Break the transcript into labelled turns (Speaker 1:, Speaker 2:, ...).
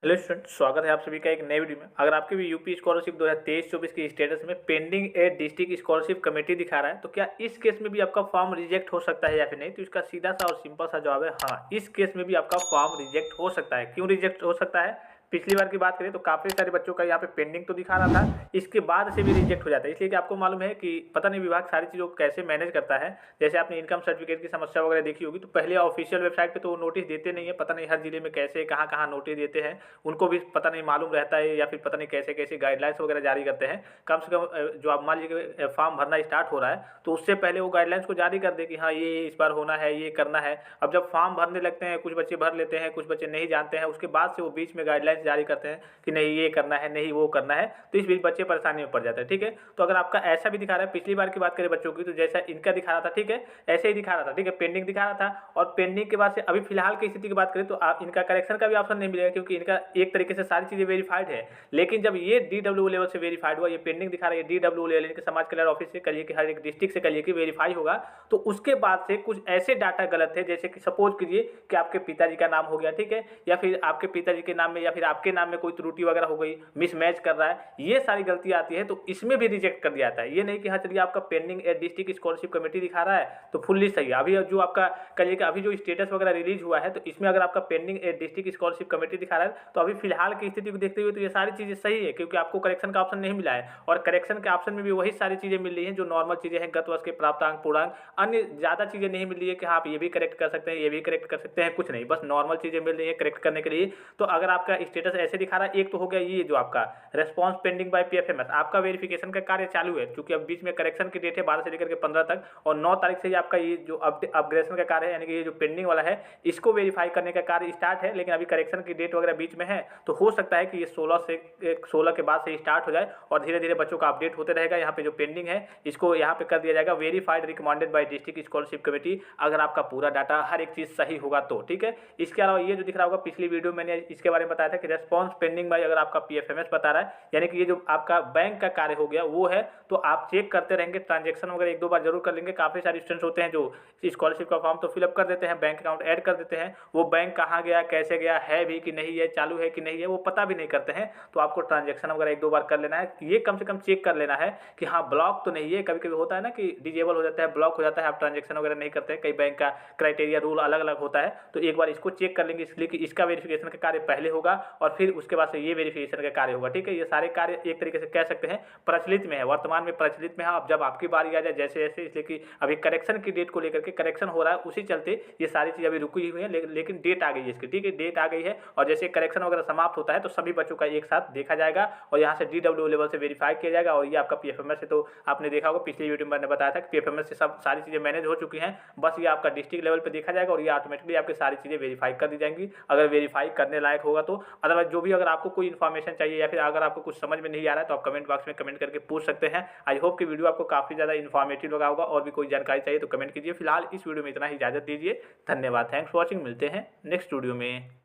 Speaker 1: Hello student, स्वागत है आप सभी का एक नए वीडियो में। अगर आपके भी यूपी स्कॉलरशिप 2023-24 की स्टेटस में पेंडिंग ए डिस्ट्रिक्ट स्कॉलरशिप कमेटी दिखा रहा है, तो क्या इस केस में भी आपका फॉर्म रिजेक्ट हो सकता है या फिर नहीं? तो इसका सीधा सा और सिंपल सा जवाब है हाँ, इस केस में भी आपका फॉर्म रिजेक्ट हो सकता है। क्यों रिजेक्ट हो सकता है? पिछली बार की बात करें तो काफ़ी सारे बच्चों का यहाँ पे पेंडिंग तो दिखा रहा था, इसके बाद से भी रिजेक्ट हो जाता है। इसलिए कि आपको मालूम है कि पता नहीं विभाग सारी चीज़ों को कैसे मैनेज करता है। जैसे आपने इनकम सर्टिफिकेट की समस्या वगैरह देखी होगी, तो पहले ऑफिशियल वेबसाइट पे तो वो नोटिस देते नहीं है। पता नहीं हर जिले में कैसे कहाँ कहाँ नोटिस देते हैं, उनको भी पता नहीं मालूम रहता है या फिर पता नहीं कैसे कैसे गाइडलाइंस वगैरह जारी करते हैं। कम से कम जो आप मान लीजिए फॉर्म भरना स्टार्ट हो रहा है तो उससे पहले वो गाइडलाइंस को जारी कर दे कि हाँ ये इस बार होना है, ये करना है। अब जब फॉर्म भरने लगते हैं, कुछ बच्चे भर लेते हैं, कुछ बच्चे नहीं जानते हैं, उसके बाद से वो बीच में गाइडलाइंस जारी करते हैं कि नहीं ये करना है, नहीं वो करना है, तो इस बीच बच्चे परेशानी में पड़ जाते हैं। ठीक है, तो अगर आपका ऐसा भी दिखा रहा है, पिछली बार की बात करें बच्चों की, तो जैसा इनका दिखा रहा था, ठीक है, ऐसे ही दिखा रहा था, ठीक है, पेंडिंग दिखा रहा था। और पेंडिंग के बाद से अभी फिलहाल की स्थिति की बात करें तो इनका करेक्शन का भी ऑप्शन नहीं मिलेगा, क्योंकि इनका एक तरीके से सारी चीज़ें वेरीफाइड है। लेकिन जब ये DWO लेवल से वेरीफाइड हुआ, ये पेंडिंग दिखा रहा है DWO लेवल, इनके समाज कल्याण ऑफिस से करिए कि हर एक डिस्ट्रिक्ट से करिए कि वेरीफाई होगा, तो उसके बाद से कुछ ऐसे डाटा गलत है, जैसे कि सपोज कीजिए कि आपके पिताजी का नाम हो गया, ठीक है, या फिर आपके पिताजी के नाम में या फिर आपके नाम में कोई त्रुटि वगैरह हो गई, मिसमैच कर रहा है, ये सारी गलतियां आती है, तो इसमें भी रिजेक्ट कर दिया जाता है। ये नहीं कि हाँ चलिए आपका पेंडिंग डिस्ट्रिक्ट स्कॉलरशिप कमेटी दिखा रहा है तो फुल्ली सही है। अभी जो आपका करिए कि अभी जो स्टेटस वगैरह रिलीज हुआ है, तो इसमें अगर आपका पेंडिंग डिस्ट्रिक्ट स्कॉलरशिप कमेटी दिखा रहा है तो अभी फिलहाल की स्थिति को देखते हुए तो ये सारी चीज़ें सही है, क्योंकि आपको करेक्शन का ऑप्शन नहीं मिला है। और करेक्शन के ऑप्शन में भी वही सारी चीज़ें मिल रही हैं जो नॉर्मल चीज़ें हैं, गत वर्ष के प्राप्तांक, पूर्णांक, अन्य ज़्यादा चीज़ें नहीं मिल रही है कि हाँ आप ये भी करेक्ट कर सकते हैं, ये भी करेक्ट कर सकते हैं, कुछ नहीं, बस नॉर्मल चीज़ें मिल रही है करेक्ट करने के लिए। तो अगर आपका स्टेटस ऐसे दिखा रहा है, एक तो हो गया ये जो आपका रेस्पॉन्स पेंडिंग बाय PFMS, आपका वेरिफिकेशन का कार्य चालू है, क्योंकि अब बीच में करेक्शन की डेट है 12 से लेकर के 15 तक, और 9 तारीख से ही आपका ये जो अपग्रेडेशन का कार्य है, यानी कि ये जो पेंडिंग वाला है, इसको वेरीफाई करने का कार्य स्टार्ट है। लेकिन अभी करेक्शन की डेट वगैरह बीच में है, तो हो सकता है कि ये 16 के बाद से स्टार्ट हो जाए और धीरे धीरे बच्चों का अपडेट होते रहेगा। यहाँ पे जो पेंडिंग है इसको यहाँ पे कर दिया जाएगा verified recommended by district scholarship committee, अगर आपका पूरा डाटा हर एक चीज़ सही होगा तो, ठीक है। इसके अलावा ये जो दिख रहा होगा, पिछली वीडियो मैंने इसके बारे में बताया था कि रेस्पॉन्स पेंडिंग बाय अगर आपका PFMS बता रहा है, यानी कि ये जो आपका बैंक का कार्य हो गया वो है, तो आप चेक करते रहेंगे, ट्रांजेक्शन वगैरह एक दो बार जरूर कर लेंगे। काफ़ी सारे स्टूडेंट्स होते हैं जो स्कॉलरशिप का फॉर्म तो फिलअप कर देते हैं, बैंक अकाउंट ऐड कर देते हैं, वो बैंक कहाँ गया, कैसे गया, है भी कि नहीं है, चालू है कि नहीं है, वो पता भी नहीं करते हैं। तो आपको ट्रांजेक्शन वगैरह एक दो बार कर लेना है, ये कम से कम चेक कर लेना है कि हाँ ब्लॉक तो नहीं है। कभी कभी होता है ना कि डिजेबल हो जाता है, ब्लॉक हो जाता है, आप ट्रांजेक्शन वगैरह नहीं करते हैं, कई बैंक का क्राइटेरिया रूल अलग अलग होता है, तो एक बार इसको चेक कर लेंगे, इसलिए कि इसका वेरिफिकेशन का कार्य पहले होगा और फिर उसके बाद से ये वेरिफिकेशन का कार्य होगा, ठीक है। ये सारे कार्य एक तरीके से कह सकते हैं प्रचलित में है, वर्तमान में प्रचलित में है। अब जब आपकी बारी आ जाए जैसे जैसे, इसलिए कि अभी करेक्शन की डेट को लेकर के करेक्शन हो रहा है, उसी चलते ये सारी चीज़ अभी रुकी हुई है, लेकिन डेट आ गई है इसकी, ठीक है, डेट आ गई है। और जैसे करेक्शन वगैरह समाप्त होता है तो सभी बच्चों का एक साथ देखा जाएगा और यहाँ से DWO लेवल से वेरीफाई किया जाएगा। और ये आपका PFMS से तो आपने देखा होगा, पिछली वीडियो में मैंने बताया था कि PFMS से सब सारी चीज़ें मैनेज हो चुकी हैं, बस ये आपका डिस्ट्रिक्ट लेवल पर देखा जाएगा और ये ऑटोमेटिकली आपकी सारी चीज़ें वेरीफाई कर दी जाएंगी, अगर वेरीफाई करने लायक होगा तो। अदरवाइज जो भी अगर आपको कोई इन्फॉर्मेशन चाहिए या फिर अगर आपको कुछ समझ में नहीं आ रहा है तो आप कमेंट बॉक्स में कमेंट करके पूछ सकते हैं। आई होप कि वीडियो आपको काफ़ी ज़्यादा इन्फॉर्मेटिव लगा होगा, और भी कोई जानकारी चाहिए तो कमेंट कीजिए। फिलहाल इस वीडियो में इतना ही, इजाजत दीजिए, धन्यवाद, थैंक्स फॉर वॉचिंग, मिलते हैं नेक्स्ट वीडियो में।